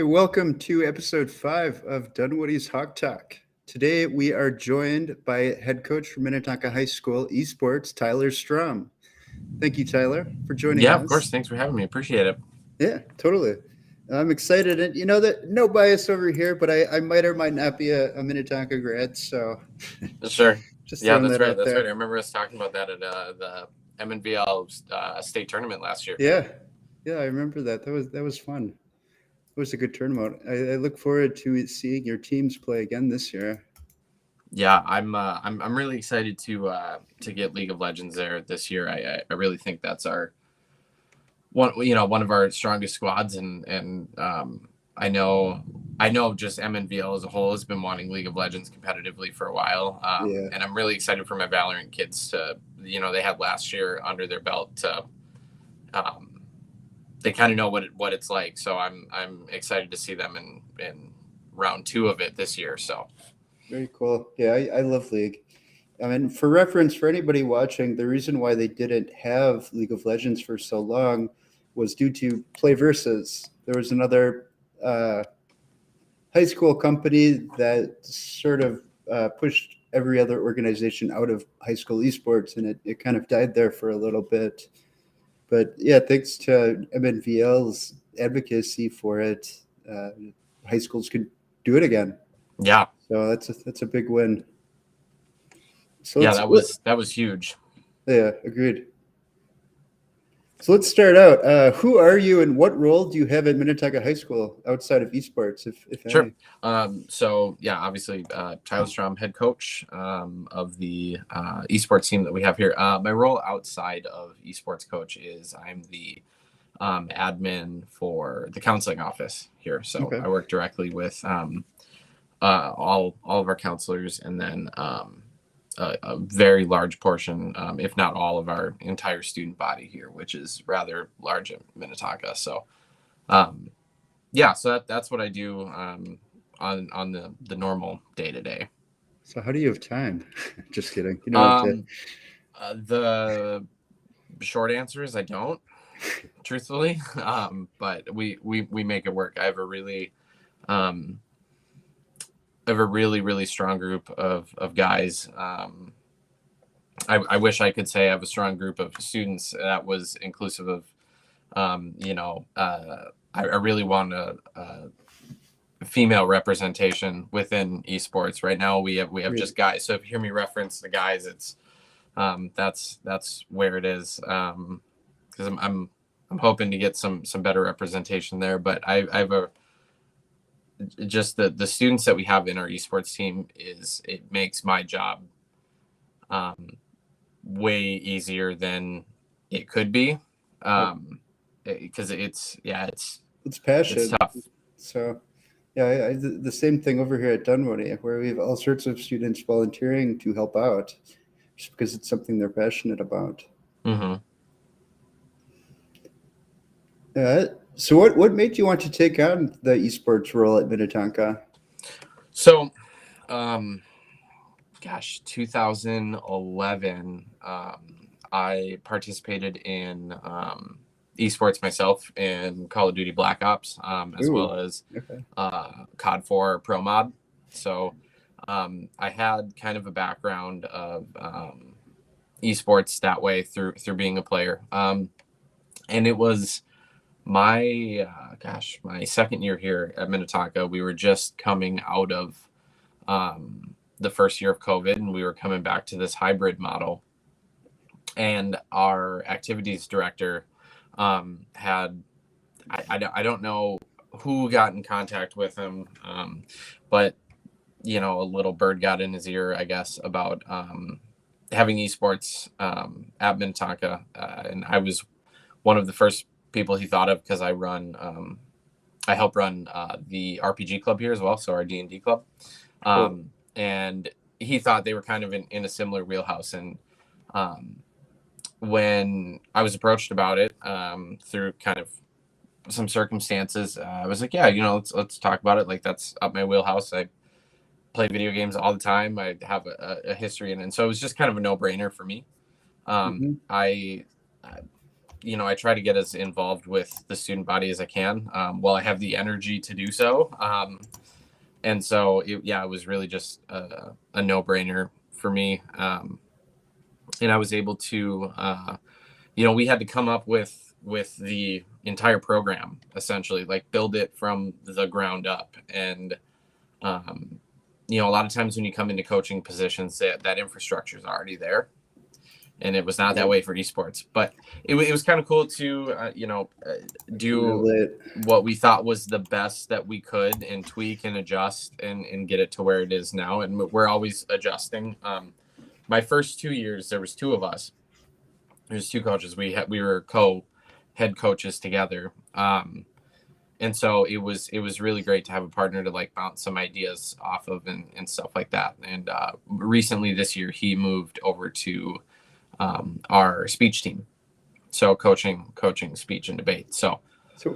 welcome to episode 5 of Dunwoody's Hawk Talk. Today we are joined by head coach for Minnetonka High School esports, Tyler Strom. Thank you, Tyler, for joining Yeah, us. of course. Thanks for having me. Appreciate it. Yeah, totally. I'm excited. And you know that no bias over here, but I might or might not be a Minnetonka grad, so Sure. just Yeah, throwing that's that right. out That's there. right. I remember us talking about that at the MNVL state tournament last year. Yeah, yeah, I remember that. That was fun. It was a good tournament. I look forward to seeing your teams play again this year. Yeah, I'm really excited to get League of Legends there this year. I really think that's our one of our strongest squads, and I know just MNVL as a whole has been wanting League of Legends competitively for a while, Yeah. and I'm really excited for my Valorant kids to they had last year under their belt to. They kind of know what it's like, so I'm excited to see them in round 2 of it this year. So Very cool. Yeah, I love League. I mean, for reference, for anybody watching, the reason why they didn't have League of Legends for so long was due to Play Versus. There was another high school company that sort of pushed every other organization out of high school esports, and it kind of died there for a little bit. But yeah, thanks to MNVL's advocacy for it, high schools could do it again. yeah, So that's a big win. So yeah, let's that was huge. yeah, agreed. So let's start out. Who are you, and what role do you have at Minnetonka High School outside of esports, if Sure. any? So yeah, obviously, Tyler Strom, head coach of the esports team that we have here. My role outside of esports coach is I'm the admin for the counseling office here. So Okay. I work directly with all of our counselors, and then a very large portion, if not all, of our entire student body here, which is rather large at Minnetonka. So. Yeah, so that's what I do on the normal day to day. So how do you have time? Just kidding. You don't have to. The short answer is I don't, truthfully, but we make it work. I have a really strong group of guys. I wish I could say I have a strong group of students that was inclusive of, I really want a female representation within esports. Right now we have just guys. So if you hear me reference the guys, it's that's where it is. Because I'm hoping to get some better representation there. But I have just the students that we have in our esports team it makes my job way easier than it could be. Because it's passion. it's tough. So yeah, the same thing over here at Dunwoody, where we have all sorts of students volunteering to help out, just because it's something they're passionate about. Mm-hmm. So what made you want to take on the esports role at Minnetonka? So, 2011, I participated in esports myself in Call of Duty Black Ops, as well as COD 4 Pro Mod. So I had kind of a background of esports that way through being a player. And it was my second year here at Minnetonka. We were just coming out of the first year of COVID, and we were coming back to this hybrid model. And our activities director had I don't know who got in contact with him, but a little bird got in his ear, I guess, about having esports at Minnetonka, and I was one of the first people he thought of because I help run the RPG club here as well, so our D&D club, and he thought they were kind of in a similar wheelhouse. And when I was approached about it through kind of some circumstances, I was like, yeah, let's talk about it. Like, that's up my wheelhouse. I play video games all the time. I have a history in it. And so it was just kind of a no-brainer for me. I I try to get as involved with the student body as I can, while I have the energy to do so. And so it was really just a no-brainer for me. And I was able to, we had to come up with the entire program, essentially, like build it from the ground up. And, a lot of times when you come into coaching positions, that infrastructure is already there. And it was not that way for esports, but it was kind of cool to, do what we thought was the best that we could and tweak and adjust and get it to where it is now. And we're always adjusting. My first 2 years, there was two of us. There's two coaches. We were head coaches together. And so it was really great to have a partner to like bounce some ideas off of and stuff like that. And recently this year, he moved over to our speech team. So coaching speech and debate. So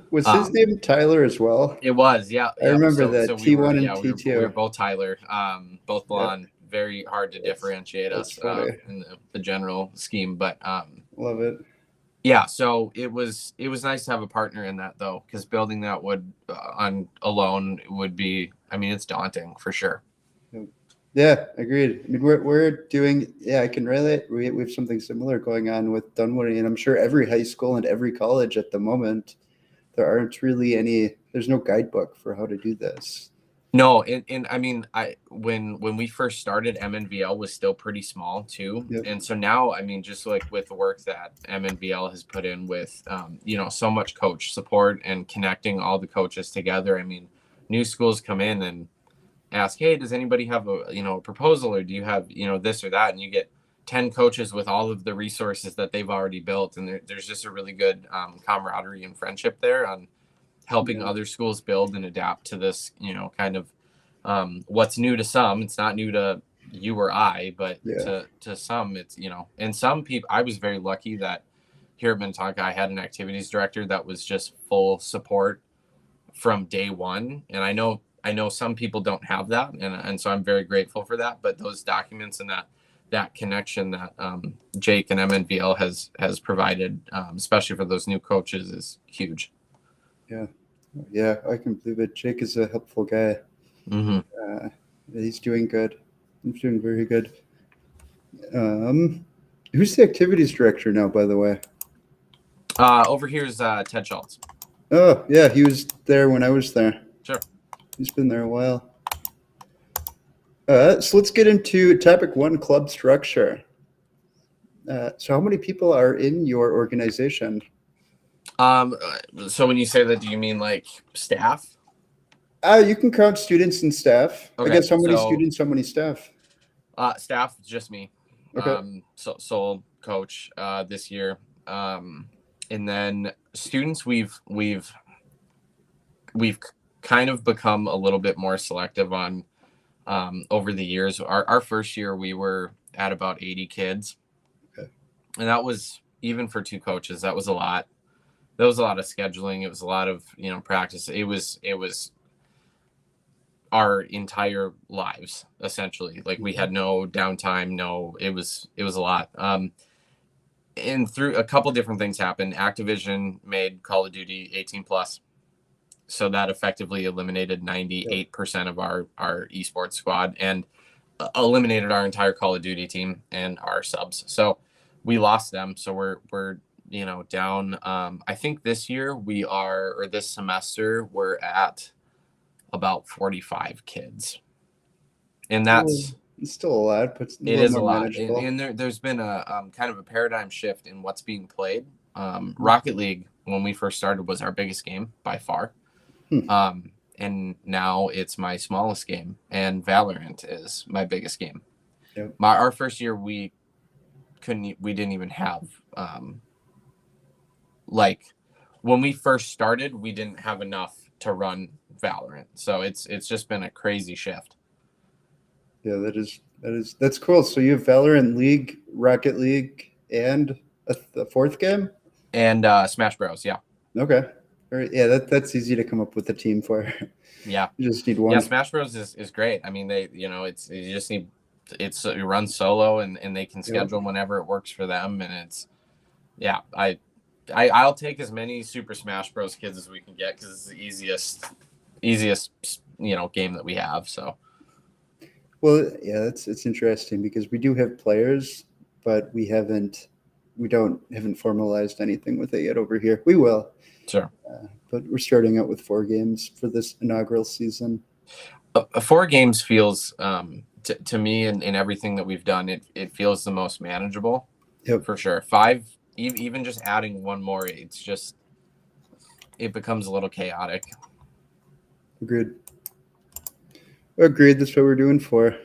was his name Tyler as well? It was, yeah. I remember that T1 and T2. We were both Tyler, both blonde. Yeah. Very hard to differentiate us in the general scheme, but love it. Yeah, so it was nice to have a partner in that though, because building that would on alone would be, it's daunting for sure. Yeah, agreed. I mean, we're doing, I can relate. We have something similar going on with Dunwoody, and I'm sure every high school and every college at the moment, there aren't really there's no guidebook for how to do this. No, and when we first started, MNVL was still pretty small too. Yep. And so now, just like with the work that MNVL has put in with, so much coach support and connecting all the coaches together. New schools come in and ask, hey, does anybody have a proposal, or do you have, this or that? And you get 10 coaches with all of the resources that they've already built. And there's just a really good camaraderie and friendship there on helping other schools build and adapt to this, kind of what's new to some. It's not new to you or I, but to some, it's, and some people, I was very lucky that here at Minnetonka, I had an activities director that was just full support from day one. And I know some people don't have that. And so I'm very grateful for that. But those documents and that connection that Jake and MNVL has provided, especially for those new coaches, is huge. Yeah, I can believe it. Jake is a helpful guy. Mm-hmm. He's doing good. He's doing very good. Who's the activities director now, by the way? Over here is Ted Schultz. Oh, yeah, he was there when I was there. Sure. He's been there a while. So let's get into topic 1, club structure. So how many people are in your organization? So when you say that, do you mean like staff? You can count students and staff. Okay, I guess how many students, how many staff? Staff, just me. Okay. Sole coach this year. And then students, we've kind of become a little bit more selective on over the years. Our first year we were at about 80 kids. Okay. And that was, even for 2 coaches, that was a lot. There was a lot of scheduling. It was a lot of, practice. It was our entire lives, essentially. Like, we had no downtime. It was a lot. And through a couple different things happened. Activision made Call of Duty 18 plus. So that effectively eliminated 98% of our esports squad and eliminated our entire Call of Duty team and our subs. So we lost them. So we're down. I think this year this semester, we're at about 45 kids. And that's it's still a lot, but it is a lot. And there's been a kind of a paradigm shift in what's being played. Rocket League, when we first started, was our biggest game by far. And now it's my smallest game, and Valorant is my biggest game. Yep. Our first year, we didn't even have, when we first started, we didn't have enough to run Valorant. So it's just been a crazy shift. Yeah, that's cool. So you have Valorant, League, Rocket League, and a 4th game? And Smash Bros, yeah. Okay. Yeah, that's easy to come up with a team for. Yeah. You just need one. Yeah, Smash Bros is great. They, you just need, it runs solo and they can schedule whenever it works for them. And it's, I'll take as many Super Smash Bros. Kids as we can get because it's the easiest game that we have. So. Well, yeah, it's interesting because we do have players, but haven't formalized anything with it yet over here. We will, Sure. but we're starting out with 4 games for this inaugural season. 4 games feels to me in everything that we've done, it feels the most manageable. Yep. For sure. 5, even just adding one more, it becomes a little chaotic. Agreed. That's what we're doing 4.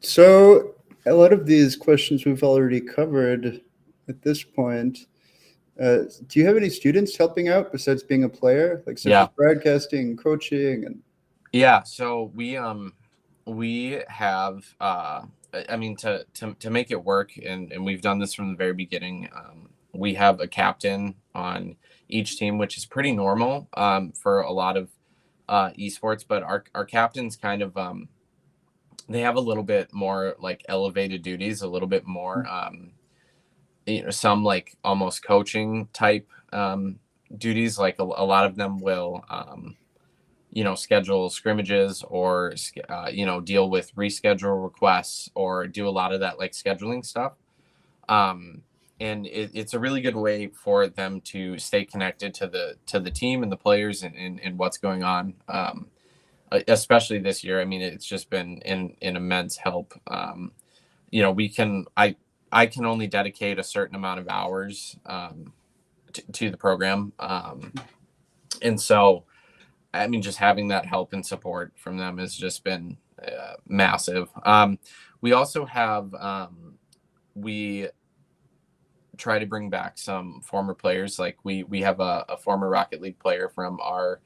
So a lot of these questions we've already covered at this point. Do you have any students helping out besides being a player, like such as broadcasting, coaching, and? Yeah, so we have I mean to make it work, and we've done this from the very beginning. We have a captain on each team, which is pretty normal for a lot of esports, but our captains kind of they have a little bit more like elevated duties, a little bit more some like almost coaching type duties. Like a lot of them will schedule scrimmages or deal with reschedule requests or do a lot of that like scheduling stuff. And it's a really good way for them to stay connected to the team and the players and what's going on. Especially this year. I mean, it's just been an immense help. I can only dedicate a certain amount of hours to the program. And so, I mean, just having that help and support from them has just been massive. We also have, we try to bring back some former players. Like we have a former Rocket League player from our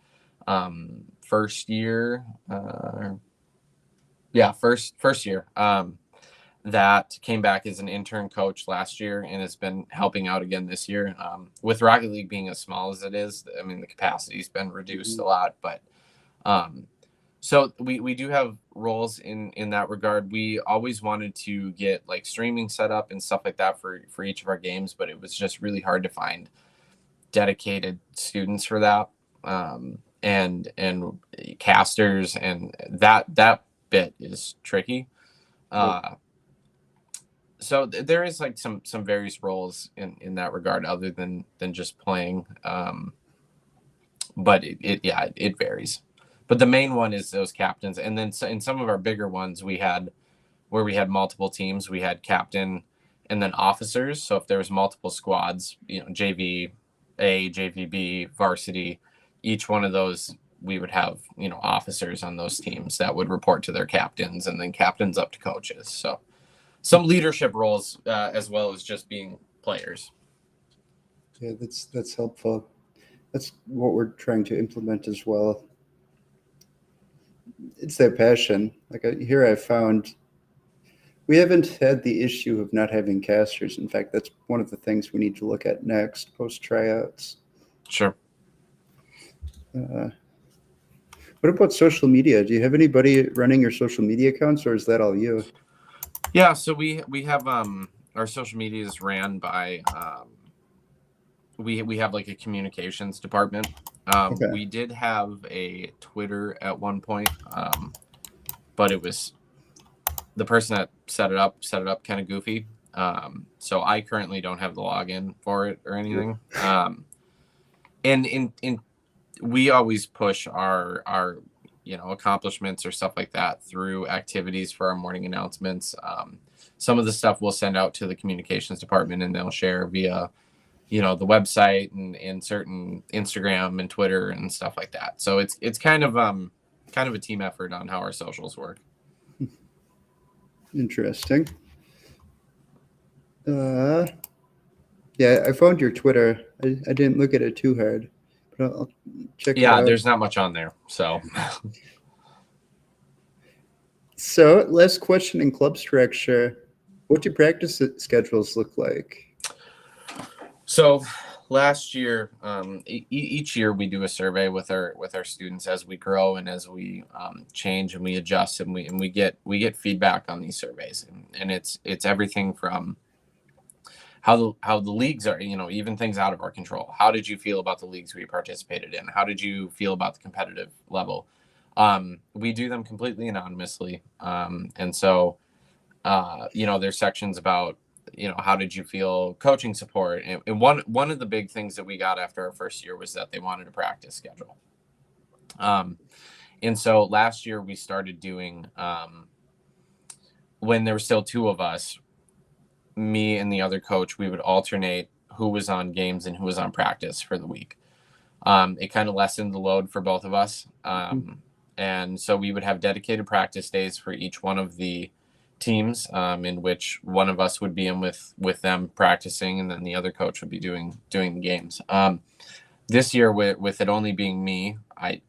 first year. First year. That came back as an intern coach last year and has been helping out again this year. With Rocket League being as small as it is, I mean, the capacity's been reduced a lot, but so we do have roles in that regard. We always wanted to get like streaming set up and stuff like that for each of our games, but it was just really hard to find dedicated students for that. And casters, and that bit is tricky. So there is like some various roles in that regard other than just playing. But it varies. But the main one is those captains. And then in some of our bigger ones we had multiple teams, we had captain and then officers. So if there was multiple squads, JV A, JVB, varsity, each one of those we would have, officers on those teams that would report to their captains and then captains up to coaches. So some leadership roles as well as just being players. Yeah, that's helpful. That's what we're trying to implement as well. It's that passion. Like here I found we haven't had the issue of not having casters. In fact, that's one of the things we need to look at next post tryouts. Sure. What about social media? Do you have anybody running your social media accounts, or is that all you? Yeah, so we have our social media is ran by we have like a communications department. Okay. We did have a Twitter at one point, but it was the person that set it up kind of goofy. So I currently don't have the login for it or anything. And we always push our accomplishments or stuff like that through activities for our morning announcements. Some of the stuff we'll send out to the communications department and they'll share via the website and certain Instagram and Twitter and stuff like that. So it's kind of a team effort on how our socials work. Interesting. Yeah, I found your Twitter. I didn't look at it too hard, but I'll check it out. Yeah, there's not much on there. So last question in club structure. What do practice schedules look like? So last year, each year we do a survey with our students as we grow and as we change and we adjust and we get feedback on these surveys, and it's everything from how the leagues are, even things out of our control. How did you feel about the leagues we participated in? How did you feel about the competitive level? We do them completely anonymously. And so, there's sections about, how did you feel coaching support? And one of the big things that we got after our first year was that they wanted a practice schedule. And so last year we started doing, when there were still two of us, me and the other coach, we would alternate who was on games and who was on practice for the week. It kind of lessened the load for both of us. And so we would have dedicated practice days for each one of the teams, in which one of us would be in with them practicing, and then the other coach would be doing the games. This year, with it only being me, I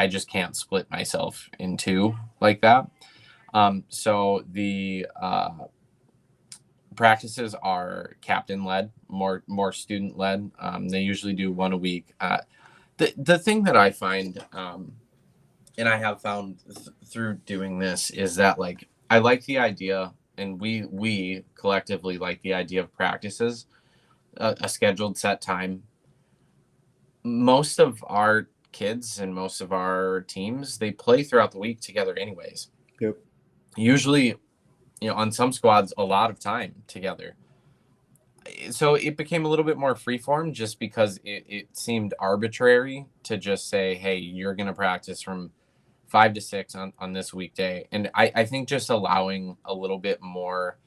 just can't split myself in two like that. So the practices are captain led, more student led. They usually do one a week. The thing that I find, and I have found through doing this, is that like I like the idea, and we collectively like the idea of practices, a scheduled set time. Most of our kids and most of our teams, they play throughout the week together anyways. Yep. Usually, on some squads, a lot of time together. So it became a little bit more freeform, just because it seemed arbitrary to just say, hey, you're going to practice from 5 to 6 on this weekday. And I think just allowing a little bit more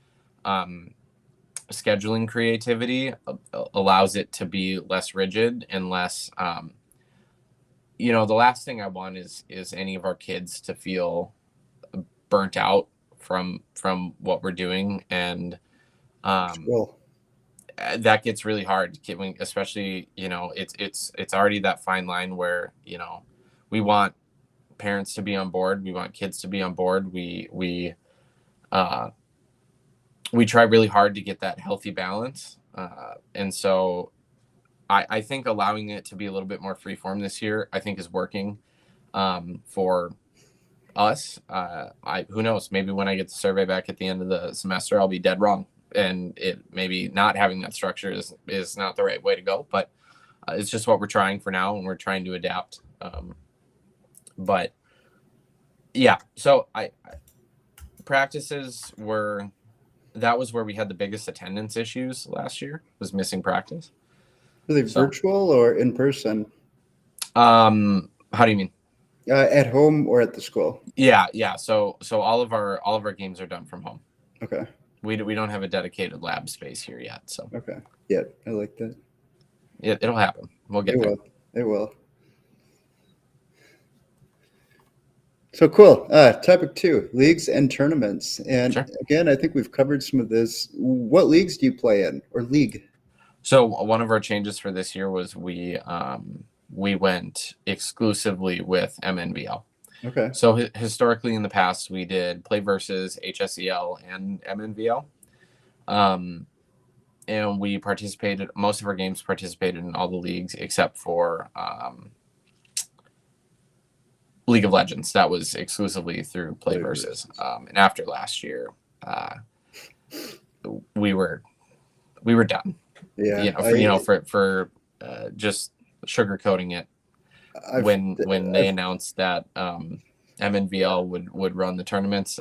scheduling creativity allows it to be less rigid and less, the last thing I want is any of our kids to feel burnt out from what we're doing. And that gets really hard, especially, it's already that fine line where, we want parents to be on board. We want kids to be on board. We try really hard to get that healthy balance. And so I think allowing it to be a little bit more freeform this year, I think is working for us. Who knows, maybe when I get the survey back at the end of the semester, I'll be dead wrong. And it maybe not having that structure is not the right way to go, but it's just what we're trying for now. And we're trying to adapt. But yeah, so practices that was where we had the biggest attendance issues last year, was missing practice. Were they virtual or in person? How do you mean? At home or at the school? Yeah. So all of our games are done from home. Okay. We don't have a dedicated lab space here yet. So okay. Yeah, I like that. It'll happen. We'll get there. It will. So cool. Topic 2, leagues and tournaments. And Sure. Again, I think we've covered some of this. What leagues do you play in, or league? So one of our changes for this year was we went exclusively with MNVL. Okay. So historically in the past, we did play versus HSEL and MNVL. And we participated, most of our games participated in all the leagues except for League of Legends. That was exclusively through play versus. And after last year, we were done. Yeah. For just sugarcoating it. When they announced that MNVL would run the tournaments,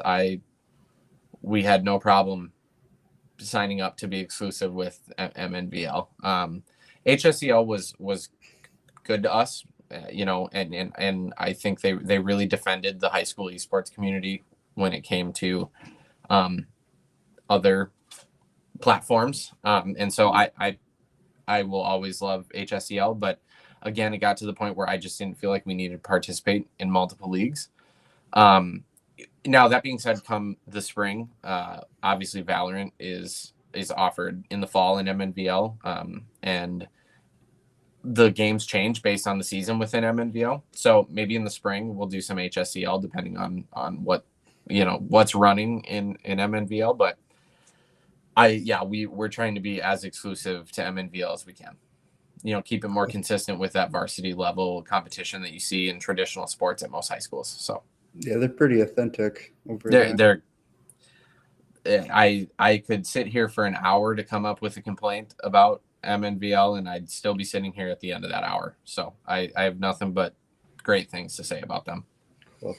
we had no problem signing up to be exclusive with MNVL. HSEL was good to us, and I think they really defended the high school esports community when it came to other platforms. And so I will always love HSEL, but again, it got to the point where I just didn't feel like we needed to participate in multiple leagues. Now, that being said, come the spring, obviously Valorant is offered in the fall in MNVL, and the games change based on the season within MNVL. So maybe in the spring we'll do some HSCL depending on what what's running in MNVL. But we're trying to be as exclusive to MNVL as we can. Keep it more consistent with that varsity level competition that you see in traditional sports at most high schools. So yeah, they're pretty authentic over there. I could sit here for an hour to come up with a complaint about MNVL, and I'd still be sitting here at the end of that hour. So I have nothing but great things to say about them. Well,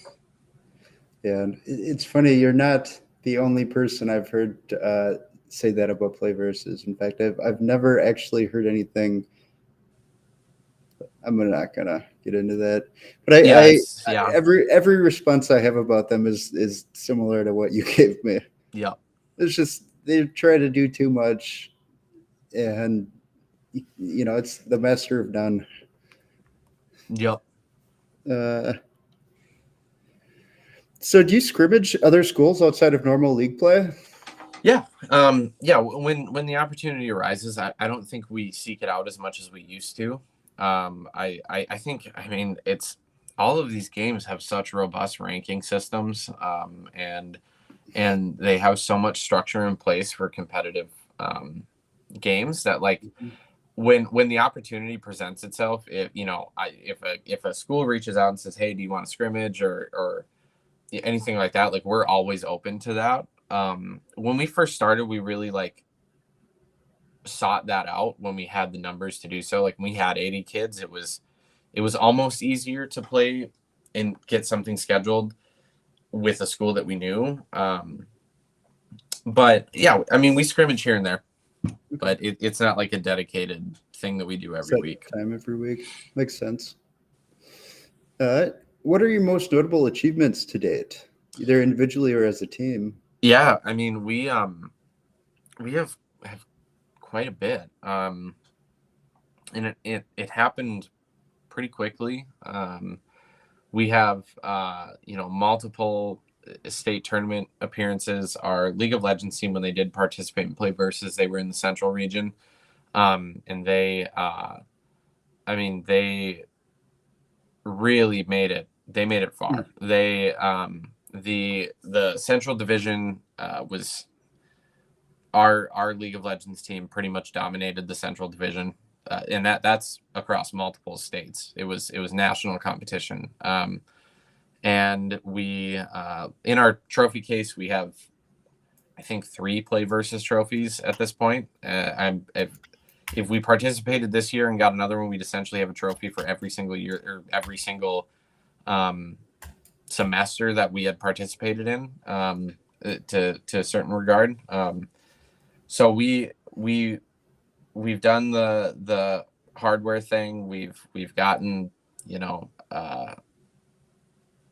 yeah, and it's funny. You're not the only person I've heard say that about Play Versus. In fact, I've never actually heard anything. I'm not gonna get into that, but every response I have about them is similar to what you gave me. Yeah, it's just they try to do too much, and it's the master of none. Yep. So do you scrimmage other schools outside of normal league play? Yeah. Yeah. When the opportunity arises, I don't think we seek it out as much as we used to. I think, I mean, it's all of these games have such robust ranking systems, and they have so much structure in place for competitive games that, like, when the opportunity presents itself, if a school reaches out and says, hey, do you want to scrimmage or anything like that, like, we're always open to that. When we first started, we really sought that out when we had the numbers to do so. Like, when we had 80 kids, it was almost easier to play and get something scheduled with a school that we knew. But yeah, I mean, we scrimmage here and there, but it's not like a dedicated thing that we do every week. Time every week. Makes sense. What are your most notable achievements to date, either individually or as a team? Yeah, I mean, we have quite a bit, and it happened pretty quickly. We have multiple state tournament appearances. Our League of Legends team, when they did participate and play versus, they were in the Central region, and they really made it. They made it far. They the Central Division was our League of Legends team pretty much dominated the Central Division, and that's across multiple states. It was national competition, and we in our trophy case we have, I think, 3 play versus trophies at this point. If we participated this year and got another one, we'd essentially have a trophy for every single year or every single semester that we had participated in, to a certain regard. So we've done the hardware thing. We've gotten,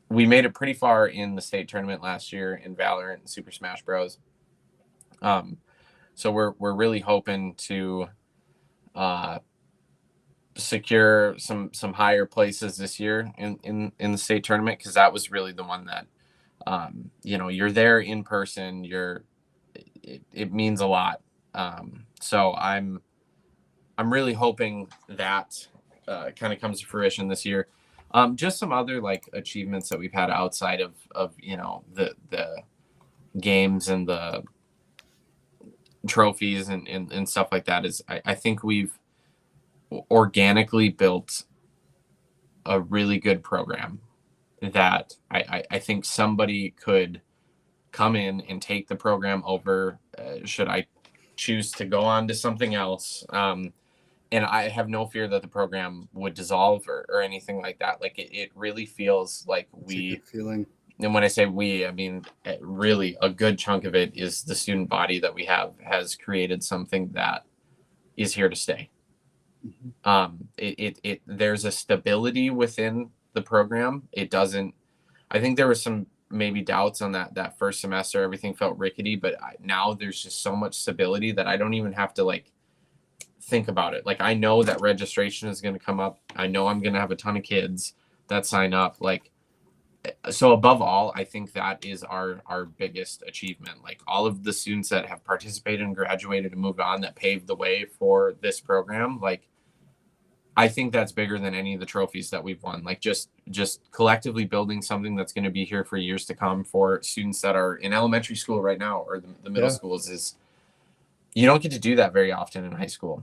we made it pretty far in the state tournament last year in Valorant and Super Smash Bros. So we're really hoping to secure some higher places this year in the state tournament, because that was really the one that you're there in person, it means a lot. So I'm really hoping that kind of comes to fruition this year. Just some other achievements that we've had outside of the games and the trophies and stuff like that is I think we've organically built a really good program that I think somebody could come in and take the program over, should I choose to go on to something else. And I have no fear that the program would dissolve or anything like that. Like, it really feels like feeling. And when I say we, I mean, really a good chunk of it is the student body that we has created something that is here to stay. Mm-hmm. There's a stability within the program. It doesn't, I think there was some maybe doubts on that first semester. Everything felt rickety, but now there's just so much stability that I don't even have to think about it. I know that registration is going to come up. I know I'm going to have a ton of kids that sign up. So above all, I think that is our biggest achievement. All of the students that have participated and graduated and moved on, that paved the way for this program. I think that's bigger than any of the trophies that we've won. Just collectively building something that's going to be here for years to come for students that are in elementary school right now, or the middle schools, is, you don't get to do that very often in high school.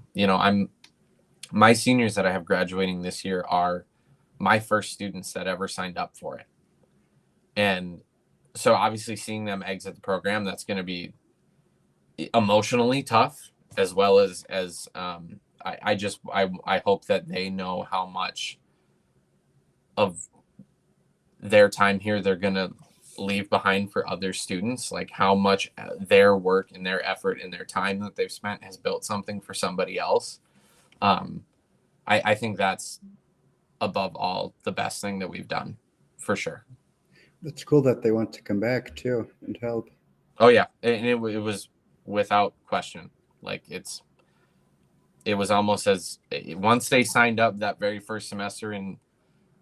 My seniors that I have graduating this year are my first students that ever signed up for it. And so obviously seeing them exit the program, that's going to be emotionally tough, as well as I hope that they know how much of their time here they're gonna leave behind for other students, like how much their work and their effort and their time that they've spent has built something for somebody else. um I think that's above all the best thing that we've done, for sure. It's cool that they want to come back too and help. Oh yeah, and it was without question. Like it was almost as once they signed up that very first semester in,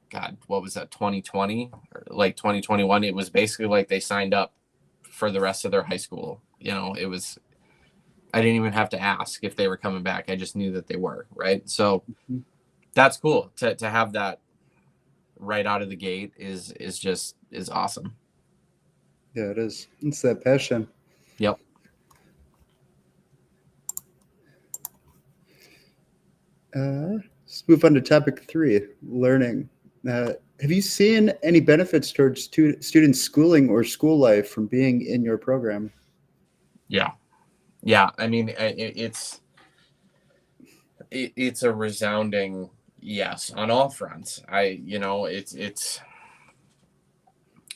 God, what was that, 2020 or like 2021? It was basically like they signed up for the rest of their high school. It was, I didn't even have to ask if they were coming back. I just knew that they were, right? So Mhm. that's cool to have that right out of the gate is awesome. Yeah, it is. It's that passion. Yep. Let's move on to topic 3, learning. Have you seen any benefits towards students' schooling or school life from being in your program? Yeah. Yeah. I mean, it's a resounding yes on all fronts. It's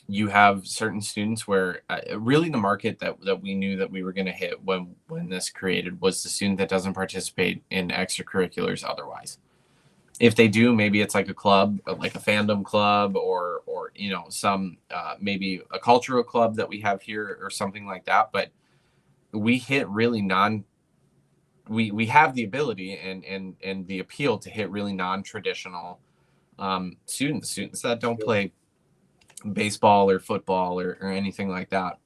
you have certain students where really the market that we knew that we were going to hit when this created was the student that doesn't participate in extracurriculars otherwise. If they do, maybe it's like a club, like a fandom club, or some maybe a cultural club that we have here or something like that. But we hit really we have the ability and the appeal to hit really non-traditional students that don't play baseball or football or anything like that.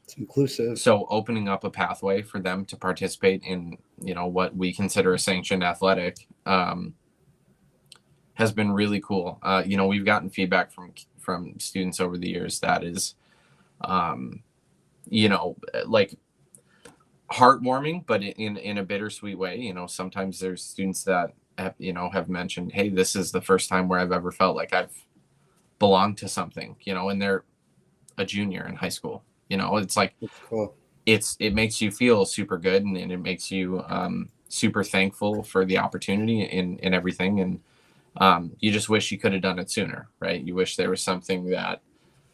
It's inclusive. So opening up a pathway for them to participate in what we consider a sanctioned athletic has been really cool. We've gotten feedback from students over the years that is like heartwarming, but in a bittersweet way. Sometimes there's students that have mentioned, hey, this is the first time where I've ever felt like I've belonged to something, and they're a junior in high school. It's like That's cool. it makes you feel super good, and it makes you super thankful for the opportunity in everything. And you just wish you could have done it sooner, right? You wish there was something that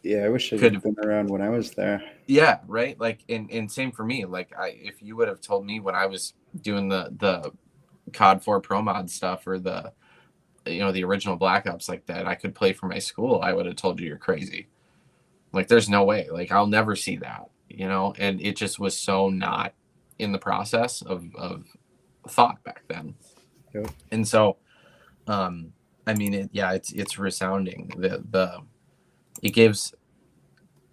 Yeah, I wish I could had have. been around when I was there. Yeah, right. Like, and same for me. Like, if you would have told me when I was doing the COD 4 Pro Mod stuff, or the original Black Ops, like that, I could play for my school, I would have told you you're crazy. Like, there's no way. Like, I'll never see that. And it just was so not in the process of thought back then. Yep. And so, I mean, it's resounding. It gives.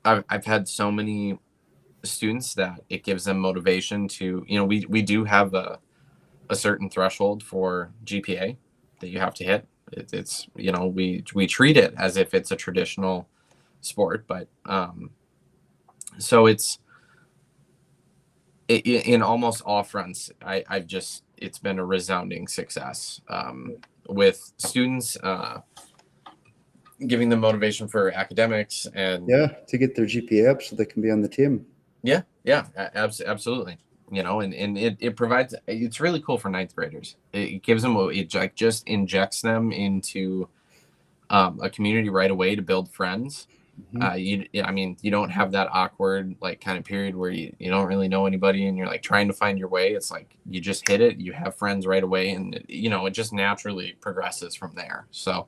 I've had so many students that it gives them motivation to. We do have a certain threshold for GPA that you have to hit. It's we treat it as if it's a traditional sport, but so in almost all fronts. It's been a resounding success with students, giving them motivation for academics, and Yeah, to get their GPA up so they can be on the team. yeah, absolutely. And it provides, it's really cool for ninth graders. It gives them, it like just injects them into a community right away to build friends. I mean, you don't have that awkward like kind of period where you don't really know anybody and you're like trying to find your way. It's like you just hit it, you have friends right away, and it just naturally progresses from there. So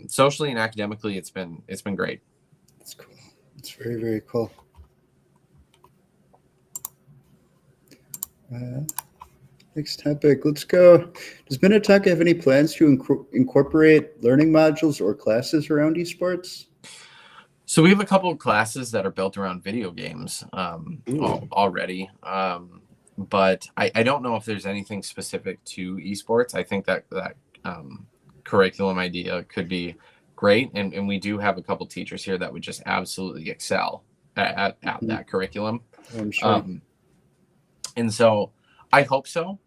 socially and academically, it's been great. That's cool. It's very, very cool. Next topic. Let's go. Does Minnetonka have any plans to incorporate learning modules or classes around esports? So we have a couple of classes that are built around video games already. But I don't know if there's anything specific to esports. I think that curriculum idea could be great. And we do have a couple teachers here that would just absolutely excel at that curriculum. I'm sure. And so I hope so.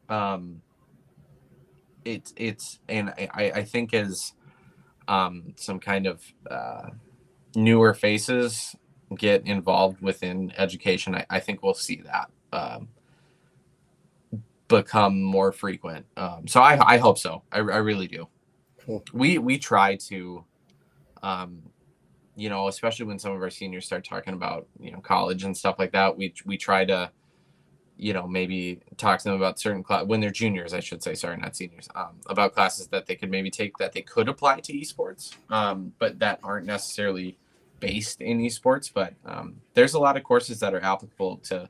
And I think as some kind of newer faces get involved within education, I think we'll see that become more frequent. So I hope so. I really do. Cool. We try to, especially when some of our seniors start talking about, college and stuff like that, we try to, maybe talk to them about certain when they're juniors, I should say, sorry, not seniors, about classes that they could maybe take that they could apply to esports, but that aren't necessarily based in esports. But there's a lot of courses that are applicable to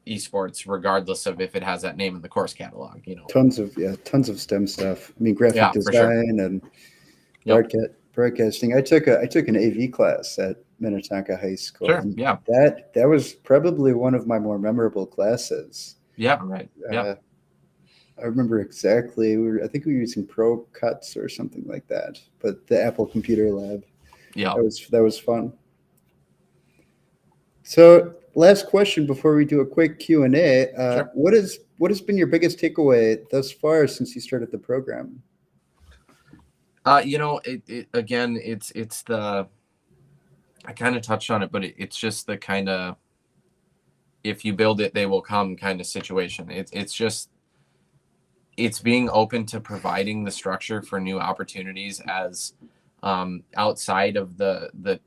esports, regardless of if it has that name in the course catalog. Tons of STEM stuff. I mean, graphic For sure. design and broadcasting. I took an AV class at Minnetonka High School. Sure. And Yeah. That was probably one of my more memorable classes. Yeah. Right. Yeah. I remember exactly. I think we were using Pro Cuts or something like that. But the Apple Computer Lab. Yeah. That was fun. So, last question before we do a quick Q&A. Sure. What has been your biggest takeaway thus far since you started the program? Again, it's the, I kind of touched on it, but it's just the kind of, if you build it, they will come kind of situation. It's being open to providing the structure for new opportunities as outside of the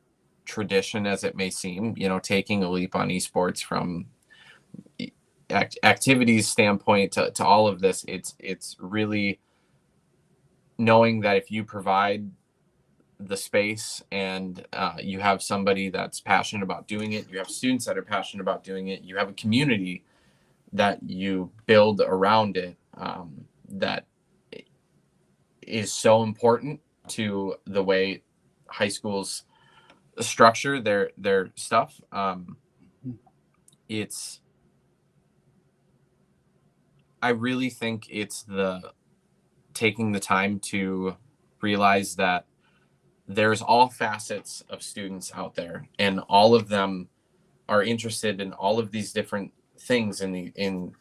tradition as it may seem, taking a leap on esports from activities standpoint to all of this. It's really knowing that if you provide the space and you have somebody that's passionate about doing it, you have students that are passionate about doing it, you have a community that you build around it, that is so important to the way high schools structure their stuff. I really think it's the taking the time to realize that there's all facets of students out there, and all of them are interested in all of these different things, in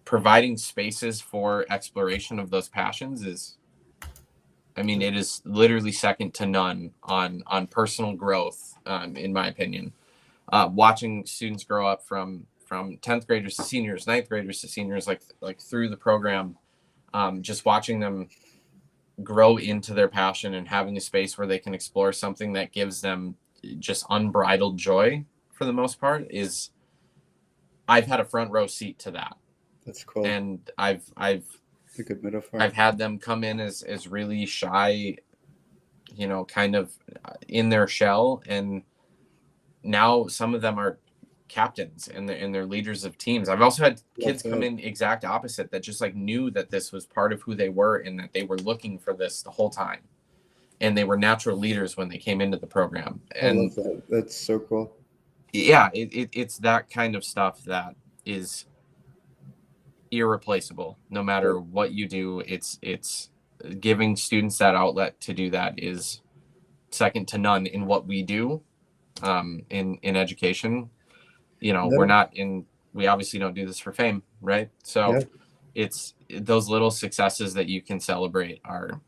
providing spaces for exploration of those passions it is literally second to none on personal growth, in my opinion. Watching students grow up from 10th graders to seniors, 9th graders to seniors, like through the program, just watching them grow into their passion and having a space where they can explore something that gives them just unbridled joy for the most part I've had a front row seat to that. That's cool. And I've a good metaphor. I've had them come in as really shy, kind of in their shell, and now some of them are captains and they're leaders of teams. I've also had kids come in exact opposite, that just knew that this was part of who they were and that they were looking for this the whole time, and they were natural leaders when they came into the program. And I love that. That's so cool. Yeah, it's that kind of stuff that is irreplaceable. No matter what you do, it's giving students that outlet to do that is second to none in what we do, in education. We obviously don't do this for fame, right? So it's those little successes that you can celebrate are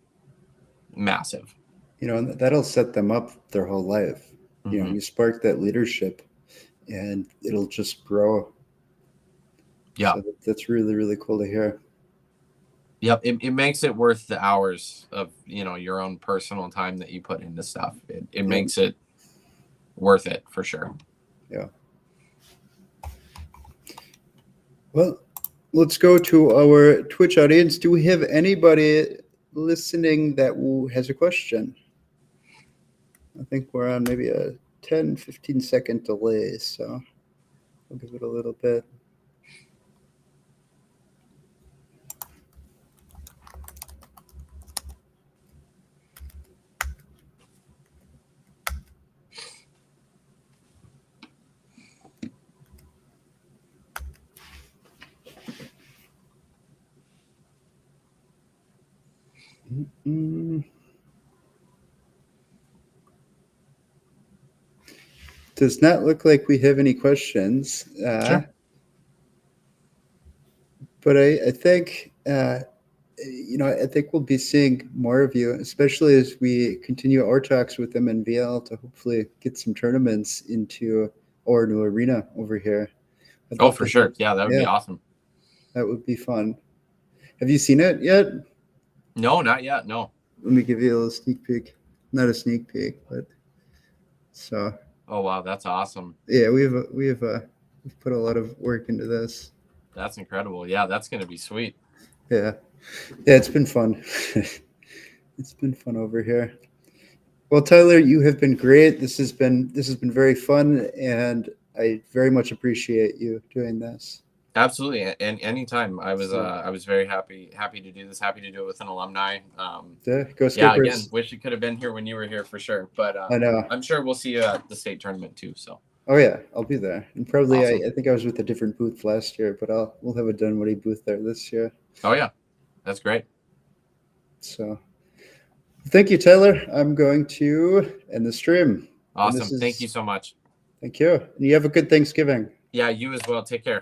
massive. And that'll set them up their whole life. Mm-hmm. You spark that leadership and it'll just grow. Yeah. So that's really, really cool to hear. Yep. It makes it worth the hours of, your own personal time that you put into stuff. It makes it worth it for sure. Yeah. Well, let's go to our Twitch audience. Do we have anybody listening that has a question? I think we're on maybe a 10, 15 second delay, so I'll give it a little bit. Does not look like we have any questions. Sure. But I think I think we'll be seeing more of you, especially as we continue our talks with MNVL to hopefully get some tournaments into our new arena over here. I'd Oh, love for to sure. Yeah, that would be yeah, awesome. that would be fun. Have you seen it yet? No, not yet. No. Let me give you a little sneak peek. Not a sneak peek, but so Oh, wow. That's awesome. yeah, we've put a lot of work into this. That's incredible. Yeah, that's going to be sweet. Yeah. Yeah, it's been fun. It's been fun over here. Well, Tyler, you have been great. This has been very fun, and I very much appreciate you doing this. Absolutely. And anytime I So, was very happy to do this, happy to do it with an alumni. yeah, go Yeah, again, Skippers. wish you could have been here when you were here for sure. But I know. I'm sure we'll see you at the state tournament too. So Oh yeah, I'll be there. And probably awesome. I think I was with a different booth last year, but we'll have a Dunwoody booth there this year. Oh yeah, that's great. So thank you, Tyler. I'm going to end the stream. Awesome. Thank you so much. Thank you. And you have a good Thanksgiving. Yeah, you as well. Take care.